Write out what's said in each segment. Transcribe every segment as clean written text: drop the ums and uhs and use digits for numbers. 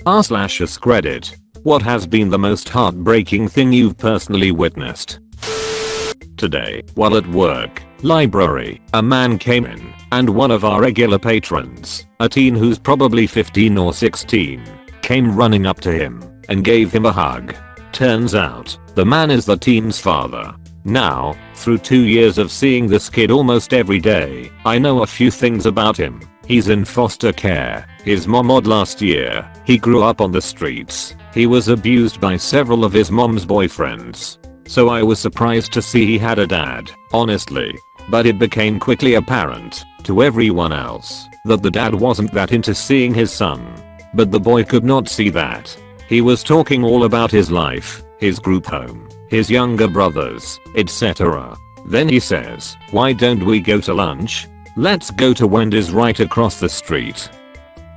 r/ask Reddit. What has been the most heartbreaking thing you've personally witnessed? Today, while at work, library, a man came in, and one of our regular patrons, a teen who's probably 15 or 16, came running up to him and gave him a hug. Turns out, the man is the teen's father. Now, through 2 years of seeing this kid almost every day, I know a few things about him. He's in foster care, his mom died last year, he grew up on the streets, he was abused by several of his mom's boyfriends. So I was surprised to see he had a dad, honestly. But it became quickly apparent, to everyone else, that the dad wasn't that into seeing his son. But the boy could not see that. He was talking all about his life, his group home, his younger brothers, etc. Then he says, "Why don't we go to lunch? Let's go to Wendy's right across the street."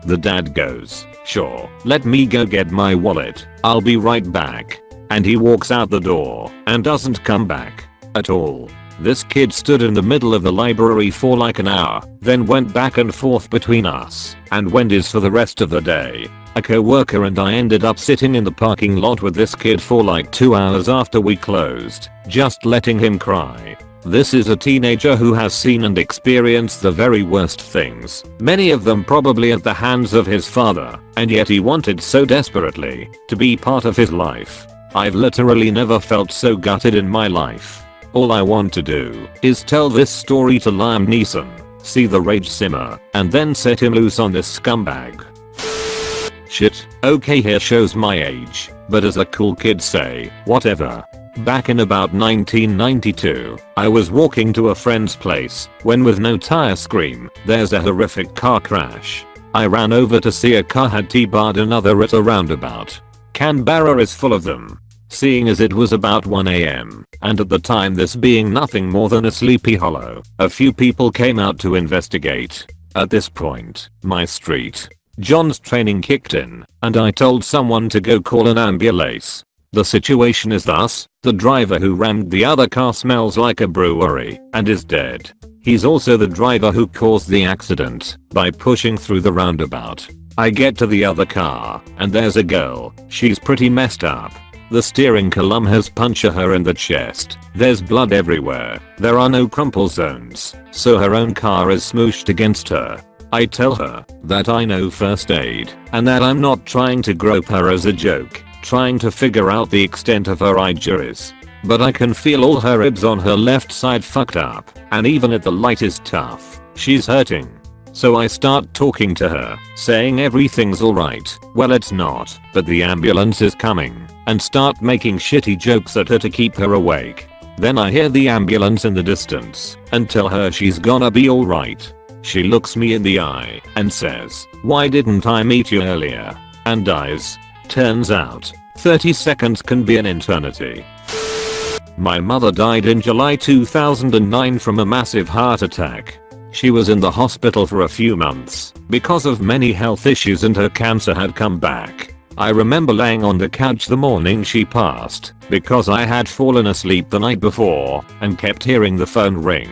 The dad goes, "Sure, let me go get my wallet, I'll be right back." And he walks out the door and doesn't come back at all. This kid stood in the middle of the library for like an hour, then went back and forth between us and Wendy's for the rest of the day. A co-worker and I ended up sitting in the parking lot with this kid for like 2 hours after we closed, just letting him cry. This is a teenager who has seen and experienced the very worst things, many of them probably at the hands of his father, and yet he wanted so desperately to be part of his life. I've literally never felt so gutted in my life. All I want to do is tell this story to Liam Neeson, see the rage simmer, and then set him loose on this scumbag. Shit, okay, here shows my age, but as a cool kid say, whatever. Back in about 1992, I was walking to a friend's place when with no tire scream, there's a horrific car crash. I ran over to see a car had T-barred another at a roundabout. Canberra is full of them. Seeing as it was about 1 AM, and at the time this being nothing more than a sleepy hollow, a few people came out to investigate. At this point, my street, John's training kicked in, and I told someone to go call an ambulance. The situation is thus, the driver who rammed the other car smells like a brewery and is dead. He's also the driver who caused the accident by pushing through the roundabout. I get to the other car, and there's a girl, she's pretty messed up. The steering column has punctured her in the chest, there's blood everywhere, there are no crumple zones, so her own car is smooshed against her. I tell her that I know first aid, and that I'm not trying to grope her as a joke, trying to figure out the extent of her injuries. But I can feel all her ribs on her left side fucked up, and even at the lightest tough, she's hurting. So I start talking to her, saying everything's alright, well it's not, but the ambulance is coming, and start making shitty jokes at her to keep her awake. Then I hear the ambulance in the distance, and tell her she's gonna be alright. She looks me in the eye, and says, "Why didn't I meet you earlier?" and dies. Turns out, 30 seconds can be an eternity. My mother died in July 2009 from a massive heart attack. She was in the hospital for a few months because of many health issues and her cancer had come back. I remember laying on the couch the morning she passed because I had fallen asleep the night before and kept hearing the phone ring.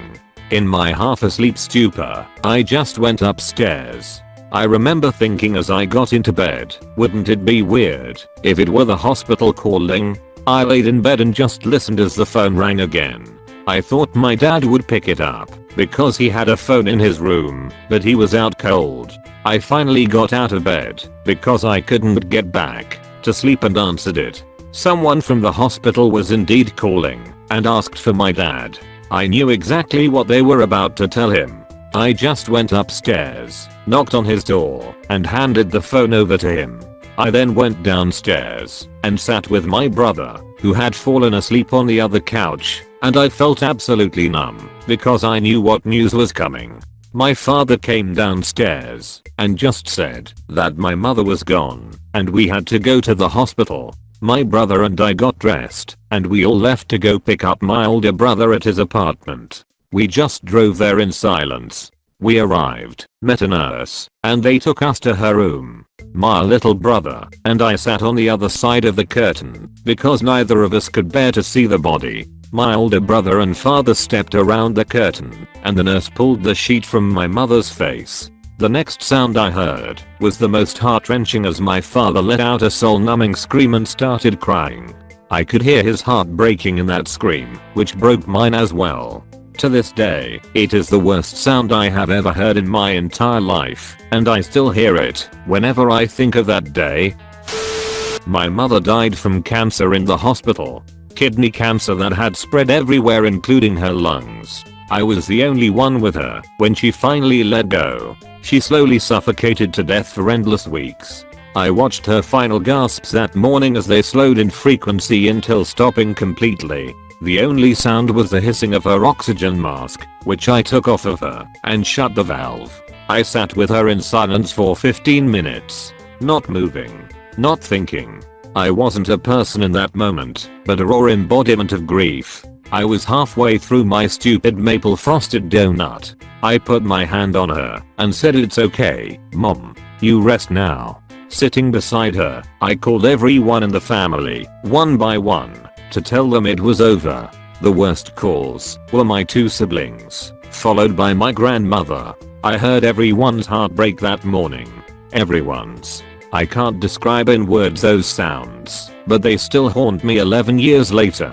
In my half asleep stupor, I just went upstairs. I remember thinking as I got into bed, wouldn't it be weird if it were the hospital calling? I laid in bed and just listened as the phone rang again. I thought my dad would pick it up because he had a phone in his room, but he was out cold. I finally got out of bed because I couldn't get back to sleep and answered it. Someone from the hospital was indeed calling and asked for my dad. I knew exactly what they were about to tell him. I just went upstairs, knocked on his door, and handed the phone over to him. I then went downstairs and sat with my brother, who had fallen asleep on the other couch, and I felt absolutely numb because I knew what news was coming. My father came downstairs and just said that my mother was gone and we had to go to the hospital. My brother and I got dressed and we all left to go pick up my older brother at his apartment. We just drove there in silence. We arrived, met a nurse, and they took us to her room. My little brother and I sat on the other side of the curtain because neither of us could bear to see the body. My older brother and father stepped around the curtain and the nurse pulled the sheet from my mother's face. The next sound I heard was the most heart-wrenching as my father let out a soul-numbing scream and started crying. I could hear his heart breaking in that scream, which broke mine as well. To this day, it is the worst sound I have ever heard in my entire life, and I still hear it whenever I think of that day. My mother died from cancer in the hospital. Kidney cancer that had spread everywhere including her lungs. I was the only one with her when she finally let go. She slowly suffocated to death for endless weeks. I watched her final gasps that morning as they slowed in frequency until stopping completely. The only sound was the hissing of her oxygen mask, which I took off of her and shut the valve. I sat with her in silence for 15 minutes. Not moving. Not thinking. I wasn't a person in that moment, but a raw embodiment of grief. I was halfway through my stupid maple frosted donut. I put my hand on her and said, "It's okay, Mom. You rest now." Sitting beside her, I called everyone in the family, one by one, to tell them it was over. The worst calls were my 2 siblings, followed by my grandmother. I heard everyone's heartbreak that morning. Everyone's. I can't describe in words those sounds, but they still haunt me 11 years later.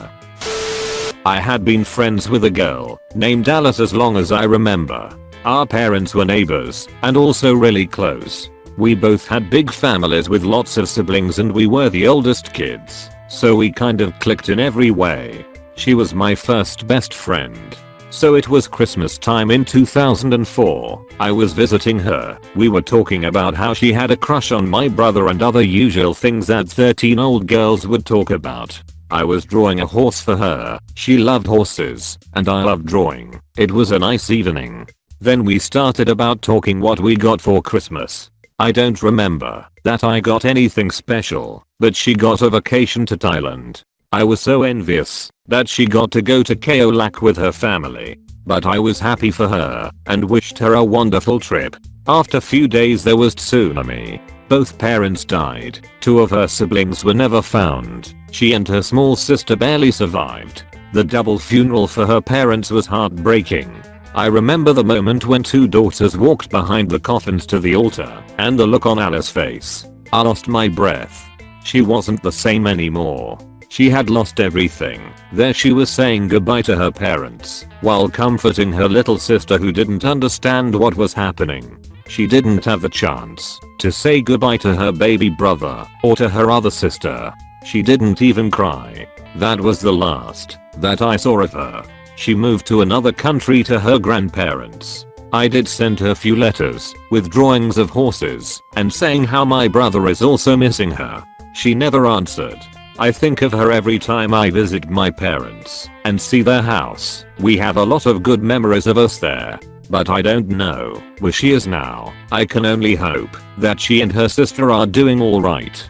I had been friends with a girl named Alice as long as I remember. Our parents were neighbors and also really close. We both had big families with lots of siblings and we were the oldest kids, so we kind of clicked in every way. She was my first best friend. So it was Christmas time in 2004. I was visiting her. We were talking about how she had a crush on my brother and other usual things that 13-year-old girls would talk about. I was drawing a horse for her. She loved horses, and I loved drawing. It was a nice evening. Then we started about talking what we got for Christmas. I don't remember that I got anything special, but she got a vacation to Thailand. I was so envious that she got to go to Khao Lak with her family. But I was happy for her and wished her a wonderful trip. After few days there was tsunami. Both parents died. 2 of her siblings were never found. She and her small sister barely survived. The double funeral for her parents was heartbreaking. I remember the moment when 2 daughters walked behind the coffins to the altar and the look on Alice's face. I lost my breath. She wasn't the same anymore. She had lost everything. There she was saying goodbye to her parents while comforting her little sister who didn't understand what was happening. She didn't have the chance to say goodbye to her baby brother or to her other sister. She didn't even cry. That was the last that I saw of her. She moved to another country to her grandparents. I did send her few letters with drawings of horses and saying how my brother is also missing her. She never answered. I think of her every time I visit my parents and see their house. We have a lot of good memories of us there. But I don't know where she is now. I can only hope that she and her sister are doing alright.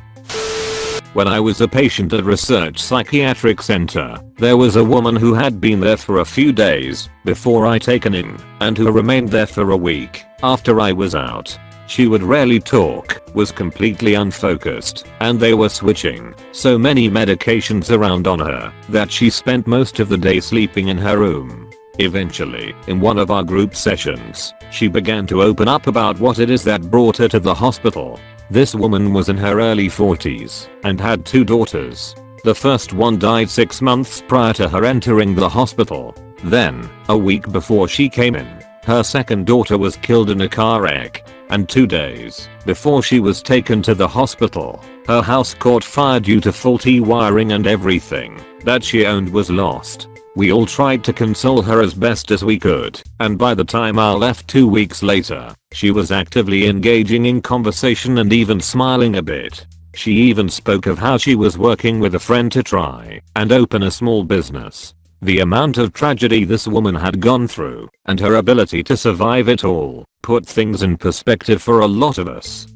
When I was a patient at Research Psychiatric Center, there was a woman who had been there for a few days before I taken in and who remained there for a week after I was out. She would rarely talk, was completely unfocused, and they were switching so many medications around on her that she spent most of the day sleeping in her room. Eventually, in one of our group sessions, she began to open up about what it is that brought her to the hospital. This woman was in her early 40s and had 2 daughters. The first one died 6 months prior to her entering the hospital. Then, a week before she came in, her second daughter was killed in a car wreck. And 2 days before she was taken to the hospital, her house caught fire due to faulty wiring and everything that she owned was lost. We all tried to console her as best as we could, and by the time I left 2 weeks later, she was actively engaging in conversation and even smiling a bit. She even spoke of how she was working with a friend to try and open a small business. The amount of tragedy this woman had gone through and her ability to survive it all put things in perspective for a lot of us.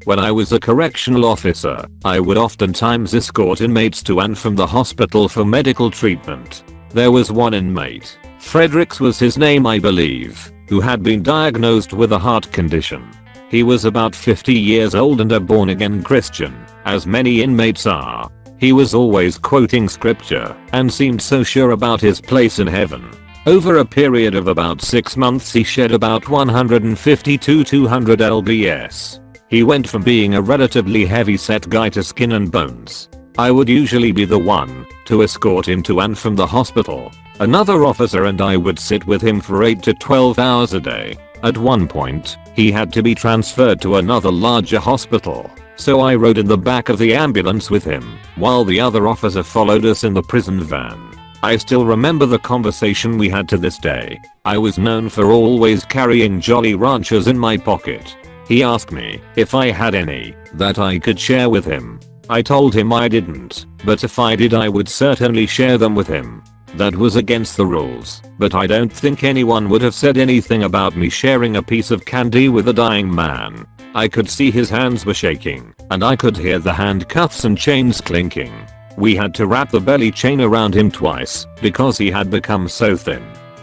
When I was a correctional officer, I would oftentimes escort inmates to and from the hospital for medical treatment. There was one inmate, Fredericks was his name I believe, who had been diagnosed with a heart condition. He was about 50 years old and a born-again Christian, as many inmates are. He was always quoting scripture and seemed so sure about his place in heaven. Over a period of about 6 months he shed about 150 to 200 lbs. He went from being a relatively heavy-set guy to skin and bones. I would usually be the one to escort him to and from the hospital. Another officer and I would sit with him for 8 to 12 hours a day. At one point, he had to be transferred to another larger hospital, so I rode in the back of the ambulance with him, while the other officer followed us in the prison van. I still remember the conversation we had to this day. I was known for always carrying Jolly Ranchers in my pocket. He asked me if I had any that I could share with him. I told him I didn't, but if I did I would certainly share them with him. That was against the rules, but I don't think anyone would have said anything about me sharing a piece of candy with a dying man. I could see his hands were shaking, and I could hear the handcuffs and chains clinking. We had to wrap the belly chain around him twice because he had become so thin.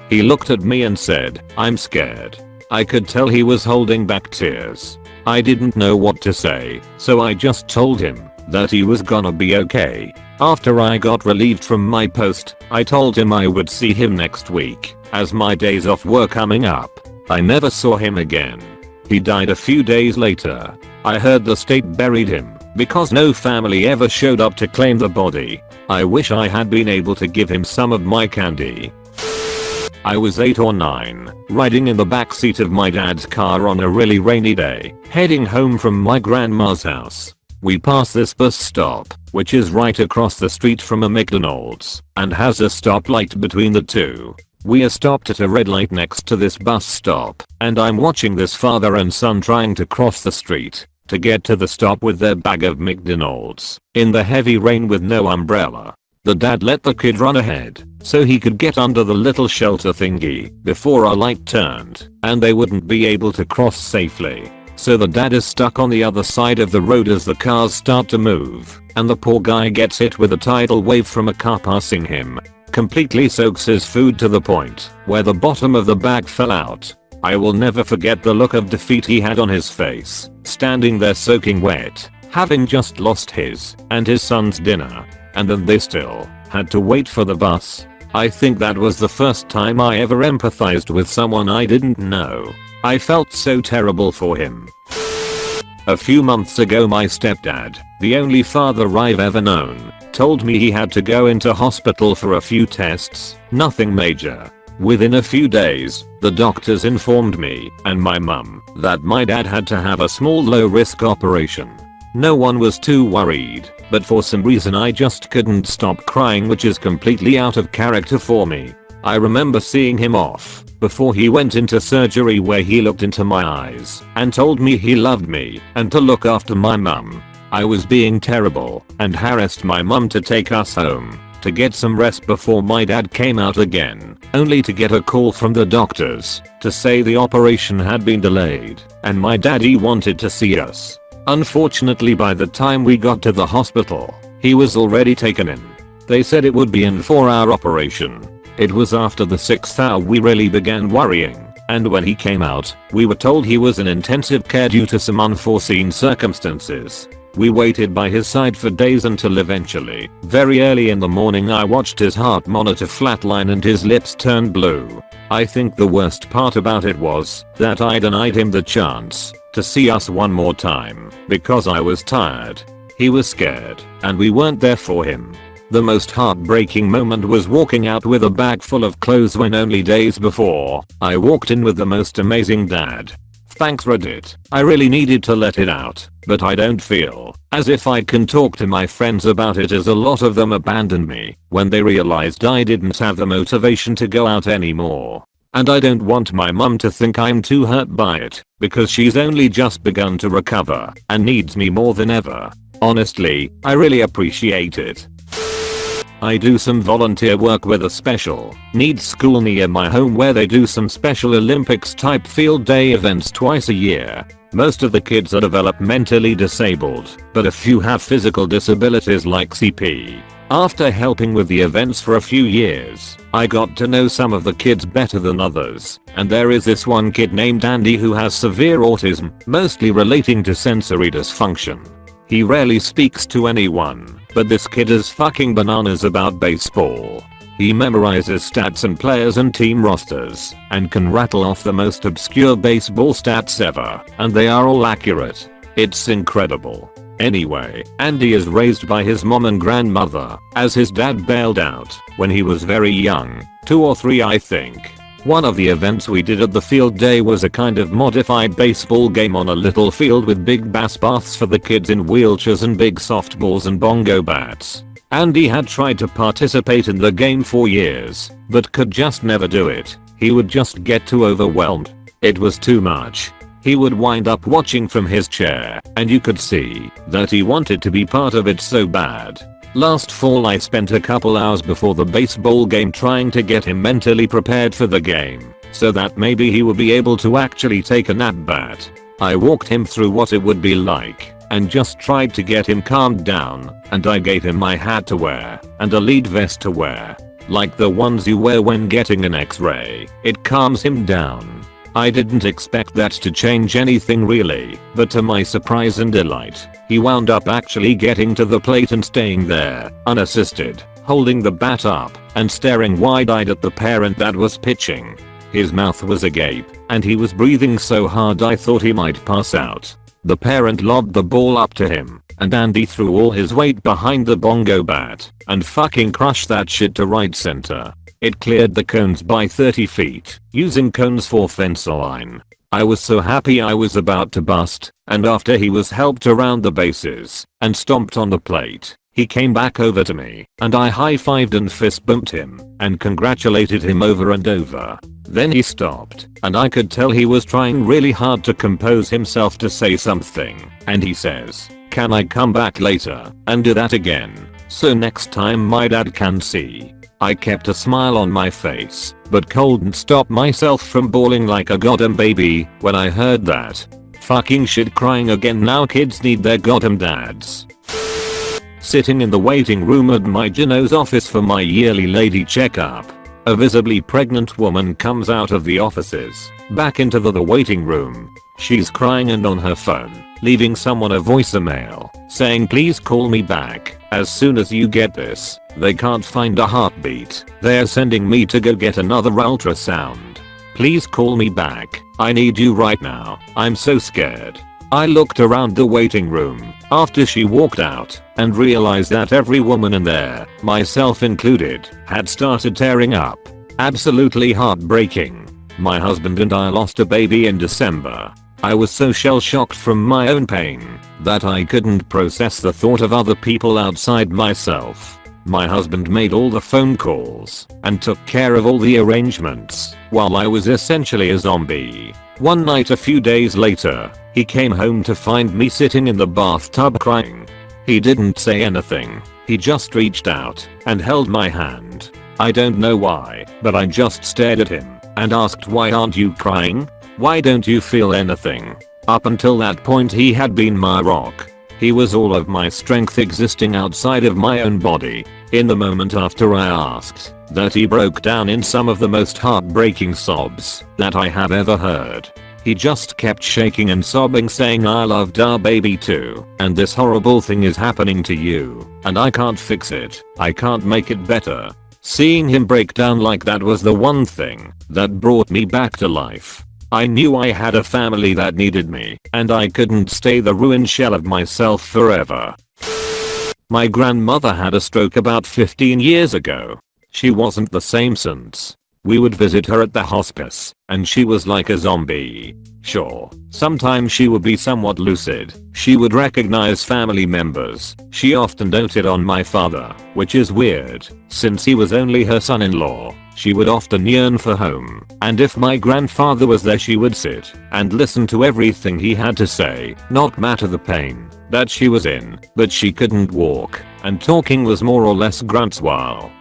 He looked at me and said, "I'm scared." I could tell he was holding back tears. I didn't know what to say, so I just told him that he was gonna be okay. After I got relieved from my post, I told him I would see him next week, as my days off were coming up. I never saw him again. He died a few days later. I heard the state buried him because no family ever showed up to claim the body. I wish I had been able to give him some of my candy. I was 8 or 9, riding in the backseat of my dad's car on a really rainy day, heading home from my grandma's house. We pass this bus stop, which is right across the street from a McDonald's, and has a stoplight between the two. We are stopped at a red light next to this bus stop, and I'm watching this father and son trying to cross the street to get to the stop with their bag of McDonald's, in the heavy rain with no umbrella. The dad let the kid run ahead, so he could get under the little shelter thingy before our light turned, and they wouldn't be able to cross safely. So the dad is stuck on the other side of the road as the cars start to move, and the poor guy gets hit with a tidal wave from a car passing him. Completely soaks his food to the point where the bottom of the bag fell out. I will never forget the look of defeat he had on his face, standing there soaking wet, having just lost his and his son's dinner, and then they still had to wait for the bus. I think that was the first time I ever empathized with someone I didn't know. I felt so terrible for him. A few months ago my stepdad, the only father I've ever known, told me he had to go into hospital for a few tests, nothing major. Within a few days, the doctors informed me and my mum that my dad had to have a small low-risk operation. No one was too worried, but for some reason I just couldn't stop crying, which is completely out of character for me. I remember seeing him off before he went into surgery, where he looked into my eyes and told me he loved me and to look after my mum. I was being terrible and harassed my mum to take us home to get some rest before my dad came out again, only to get a call from the doctors to say the operation had been delayed and my daddy wanted to see us. Unfortunately, by the time we got to the hospital, he was already taken in. They said it would be an 4-hour operation. It was after the 6th hour we really began worrying, and when he came out, we were told he was in intensive care due to some unforeseen circumstances. We waited by his side for days until eventually, very early in the morning, I watched his heart monitor flatline and his lips turn blue. I think the worst part about it was that I denied him the chance to see us one more time because I was tired. He was scared, and we weren't there for him. The most heartbreaking moment was walking out with a bag full of clothes when only days before, I walked in with the most amazing dad. Thanks Reddit, I really needed to let it out, but I don't feel as if I can talk to my friends about it, as a lot of them abandoned me when they realized I didn't have the motivation to go out anymore. And I don't want my mum to think I'm too hurt by it, because she's only just begun to recover and needs me more than ever. Honestly, I really appreciate it. I do some volunteer work with a special needs school near my home where they do some Special Olympics type field day events twice a year. Most of the kids are developmentally disabled, but a few have physical disabilities like CP. After helping with the events for a few years, I got to know some of the kids better than others, and there is this one kid named Andy who has severe autism, mostly relating to sensory dysfunction. He rarely speaks to anyone, but this kid is fucking bananas about baseball. He memorizes stats and players and team rosters, and can rattle off the most obscure baseball stats ever, and they are all accurate. It's incredible. Anyway, Andy is raised by his mom and grandmother, as his dad bailed out when he was very young, 2 or 3 I think. One of the events we did at the field day was a kind of modified baseball game on a little field with big bass baths for the kids in wheelchairs and big softballs and bongo bats. Andy had tried to participate in the game for years, but could just never do it. He would just get too overwhelmed. It was too much. He would wind up watching from his chair, and you could see that he wanted to be part of it so bad. Last fall I spent a couple hours before the baseball game trying to get him mentally prepared for the game, so that maybe he would be able to actually take an at-bat. I walked him through what it would be like, and just tried to get him calmed down, and I gave him my hat to wear, and a lead vest to wear. Like the ones you wear when getting an x-ray. It calms him down. I didn't expect that to change anything really, but to my surprise and delight, he wound up actually getting to the plate and staying there, unassisted, holding the bat up, and staring wide-eyed at the parent that was pitching. His mouth was agape, and he was breathing so hard I thought he might pass out. The parent lobbed the ball up to him, and Andy threw all his weight behind the bongo bat, and fucking crushed that shit to right center. It cleared the cones by 30 feet, using cones for fence line. I was so happy I was about to bust, and after he was helped around the bases, and stomped on the plate, he came back over to me, and I high-fived and fist-bumped him, and congratulated him over and over. Then he stopped, and I could tell he was trying really hard to compose himself to say something, and he says, "Can I come back later and do that again, so next time my dad can see?" I kept a smile on my face, but couldn't stop myself from bawling like a goddamn baby when I heard that. Fucking shit, crying again. Now kids need their goddamn dads. Sitting in the waiting room at my gyno's office for my yearly lady checkup. A visibly pregnant woman comes out of the offices, back into the waiting room. She's crying and on her phone, leaving someone a voicemail, saying please call me back as soon as you get this. They can't find a heartbeat. They're sending me to go get another ultrasound. Please call me back. I need you right now. I'm so scared. I looked around the waiting room after she walked out and realized that every woman in there, myself included, had started tearing up. Absolutely heartbreaking. My husband and I lost a baby in December. I was so shell-shocked from my own pain that I couldn't process the thought of other people outside myself. My husband made all the phone calls and took care of all the arrangements while I was essentially a zombie. One night a few days later, he came home to find me sitting in the bathtub crying. He didn't say anything. He just reached out and held my hand. I don't know why, but I just stared at him and asked, why aren't you crying? Why don't you feel anything? Up until that point he had been my rock. He was all of my strength existing outside of my own body. In the moment after I asked that, he broke down in some of the most heartbreaking sobs that I have ever heard. He just kept shaking and sobbing, saying I loved our baby too, and this horrible thing is happening to you, and I can't fix it. I can't make it better. Seeing him break down like that was the one thing that brought me back to life. I knew I had a family that needed me, and I couldn't stay the ruined shell of myself forever. My grandmother had a stroke about 15 years ago. She wasn't the same since. We would visit her at the hospice, and she was like a zombie. Sure, sometimes she would be somewhat lucid. She would recognize family members. She often doted on my father, which is weird, since he was only her son-in-law. She would often yearn for home, and if my grandfather was there she would sit and listen to everything he had to say, not matter the pain that she was in, but she couldn't walk, and talking was more or less grunts while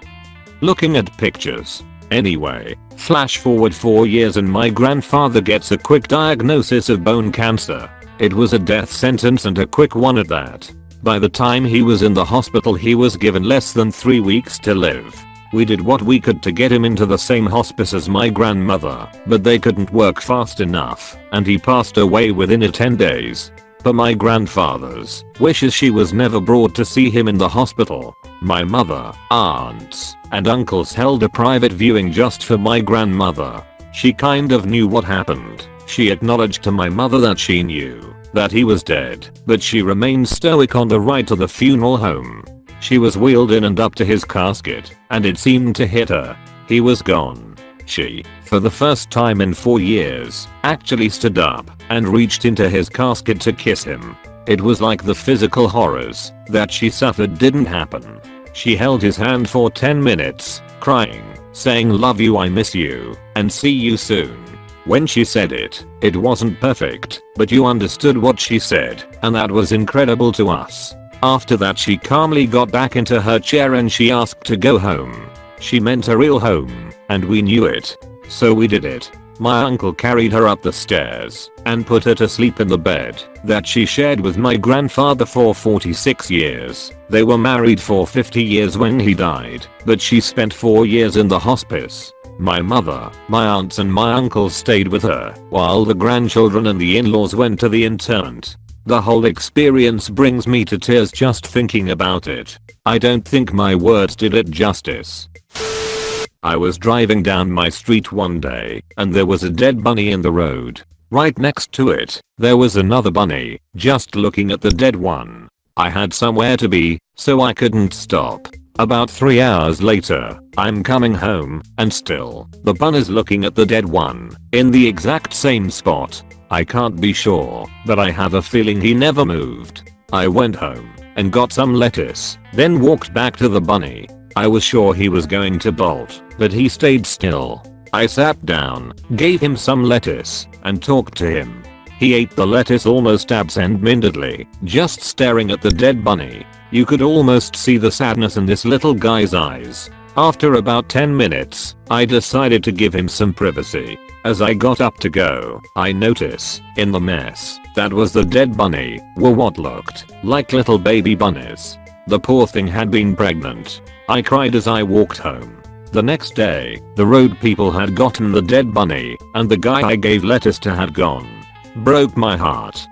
looking at pictures. Anyway, flash forward 4 years and my grandfather gets a quick diagnosis of bone cancer. It was a death sentence, and a quick one at that. By the time he was in the hospital he was given less than 3 weeks to live. We did what we could to get him into the same hospice as my grandmother, but they couldn't work fast enough, and he passed away within 10 days. Per my grandfather's wishes she was never brought to see him in the hospital. My mother, aunts, and uncles held a private viewing just for my grandmother. She kind of knew what happened. She acknowledged to my mother that she knew that he was dead, but she remained stoic on the ride to the funeral home. She was wheeled in and up to his casket, and it seemed to hit her. He was gone. She, for the first time in 4 years, actually stood up and reached into his casket to kiss him. It was like the physical horrors that she suffered didn't happen. She held his hand for 10 minutes, crying, saying love you, I miss you, and see you soon. When she said it, it wasn't perfect, but you understood what she said, and that was incredible to us. After that she calmly got back into her chair and she asked to go home. She meant a real home, and we knew it. So we did it. My uncle carried her up the stairs and put her to sleep in the bed that she shared with my grandfather for 46 years. They were married for 50 years when he died, but she spent 4 years in the hospice. My mother, my aunts and my uncles stayed with her while the grandchildren and the in-laws went to the interment. The whole experience brings me to tears just thinking about it. I don't think my words did it justice. I was driving down my street one day, and there was a dead bunny in the road. Right next to it, there was another bunny, just looking at the dead one. I had somewhere to be, so I couldn't stop. About 3 hours later, I'm coming home, and still, the bunny's looking at the dead one, in the exact same spot. I can't be sure, but I have a feeling he never moved. I went home, and got some lettuce, then walked back to the bunny. I was sure he was going to bolt, but he stayed still. I sat down, gave him some lettuce, and talked to him. He ate the lettuce almost absent-mindedly, just staring at the dead bunny. You could almost see the sadness in this little guy's eyes. After about 10 minutes, I decided to give him some privacy. As I got up to go, I noticed, in the mess, that was the dead bunny, were what looked like little baby bunnies. The poor thing had been pregnant. I cried as I walked home. The next day, the road people had gotten the dead bunny, and the guy I gave lettuce to had gone. Broke my heart.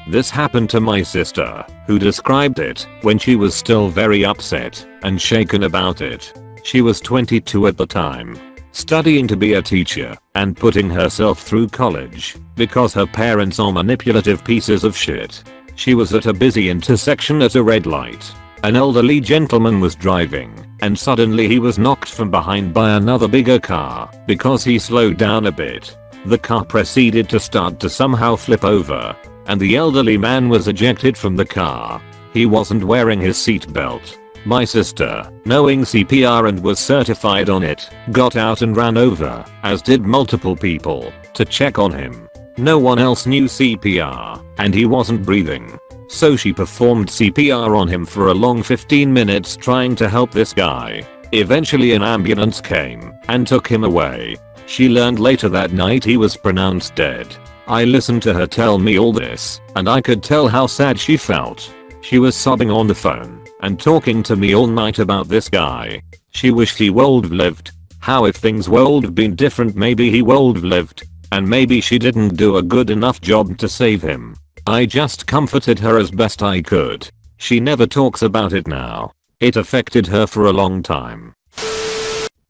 This happened to my sister, who described it when she was still very upset and shaken about it. She was 22 at the time, studying to be a teacher and putting herself through college because her parents are manipulative pieces of shit. She was at a busy intersection at a red light. An elderly gentleman was driving, and suddenly he was knocked from behind by another bigger car because he slowed down a bit. The car proceeded to start to somehow flip over, and the elderly man was ejected from the car. He wasn't wearing his seatbelt. My sister, knowing CPR and was certified on it, got out and ran over, as did multiple people, to check on him. No one else knew CPR, and he wasn't breathing. So she performed CPR on him for a long 15 minutes trying to help this guy. Eventually an ambulance came and took him away. She learned later that night he was pronounced dead. I listened to her tell me all this, and I could tell how sad she felt. She was sobbing on the phone and talking to me all night about this guy. She wished he would lived. How if things would have been different, maybe he would have lived, and maybe she didn't do a good enough job to save him. I just comforted her as best I could. She never talks about it now. It affected her for a long time.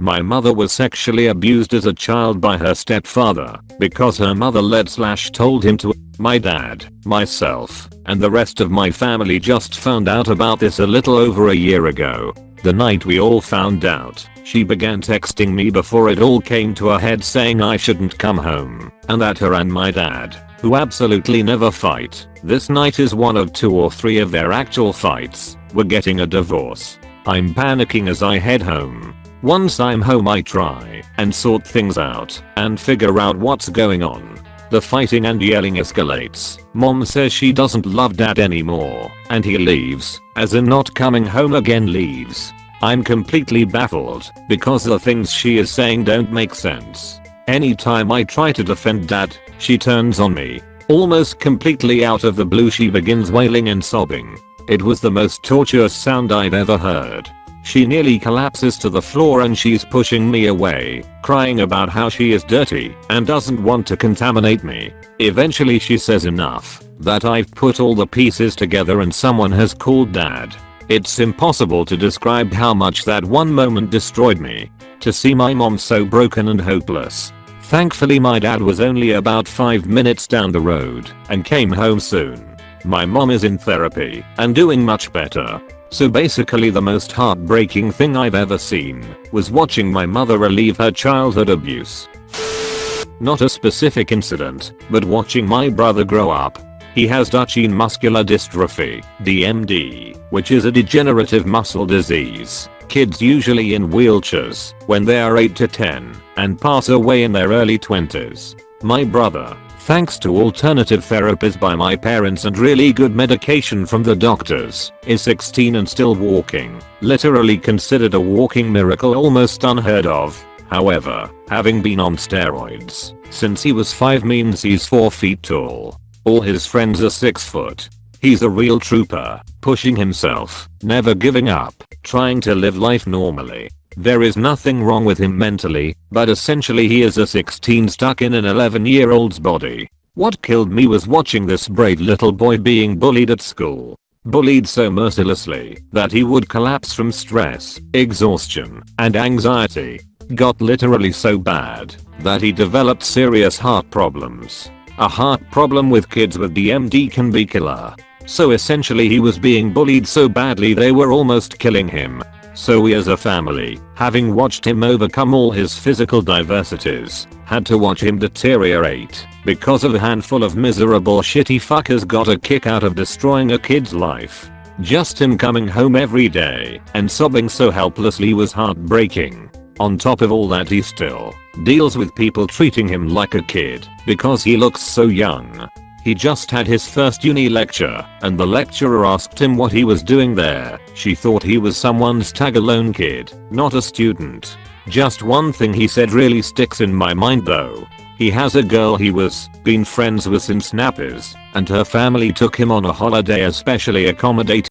My mother was sexually abused as a child by her stepfather because her mother told him to. My dad, myself, and the rest of my family just found out about this a little over a year ago. The night we all found out, she began texting me before it all came to a head saying I shouldn't come home, and that her and my dad, who absolutely never fight, this night is one of 2 or 3 of their actual fights, were getting a divorce. I'm panicking as I head home. Once I'm home I try and sort things out and figure out what's going on. The fighting and yelling escalates. Mom says she doesn't love dad anymore, and he leaves, as in not coming home again, leaves. I'm completely baffled because the things she is saying don't make sense. Anytime I try to defend dad, she turns on me. Almost completely out of the blue she begins wailing and sobbing. It was the most torturous sound I've ever heard. She nearly collapses to the floor and she's pushing me away, crying about how she is dirty and doesn't want to contaminate me. Eventually she says enough, that I've put all the pieces together and someone has called dad. It's impossible to describe how much that one moment destroyed me. To see my mom so broken and hopeless. Thankfully my dad was only about 5 minutes down the road and came home soon. My mom is in therapy and doing much better. So basically the most heartbreaking thing I've ever seen was watching my mother relieve her childhood abuse. Not a specific incident, but watching my brother grow up. He has Duchenne muscular dystrophy, DMD, which is a degenerative muscle disease. Kids usually in wheelchairs when they are 8 to 10 and pass away in their early 20s. My brother, thanks to alternative therapies by my parents and really good medication from the doctors, is 16 and still walking. Literally considered a walking miracle, almost unheard of. However, having been on steroids since he was 5 means he's 4 feet tall. All his friends are 6 foot. He's a real trooper, pushing himself, never giving up, trying to live life normally. There is nothing wrong with him mentally, but essentially he is a 16 stuck in an 11-year-old's body. What killed me was watching this brave little boy being bullied at school. Bullied so mercilessly that he would collapse from stress, exhaustion, and anxiety. Got literally so bad that he developed serious heart problems. A heart problem with kids with DMD can be killer. So essentially he was being bullied so badly they were almost killing him. So we as a family, having watched him overcome all his physical diversities, had to watch him deteriorate because of a handful of miserable shitty fuckers got a kick out of destroying a kid's life. Just him coming home every day and sobbing so helplessly was heartbreaking. On top of all that, he still deals with people treating him like a kid because he looks so young. He just had his first uni lecture and the lecturer asked him what he was doing there. She thought he was someone's tag-along kid, not a student. Just one thing he said really sticks in my mind though. He has a girl he was been friends with since nappies, and her family took him on a holiday especially accommodating.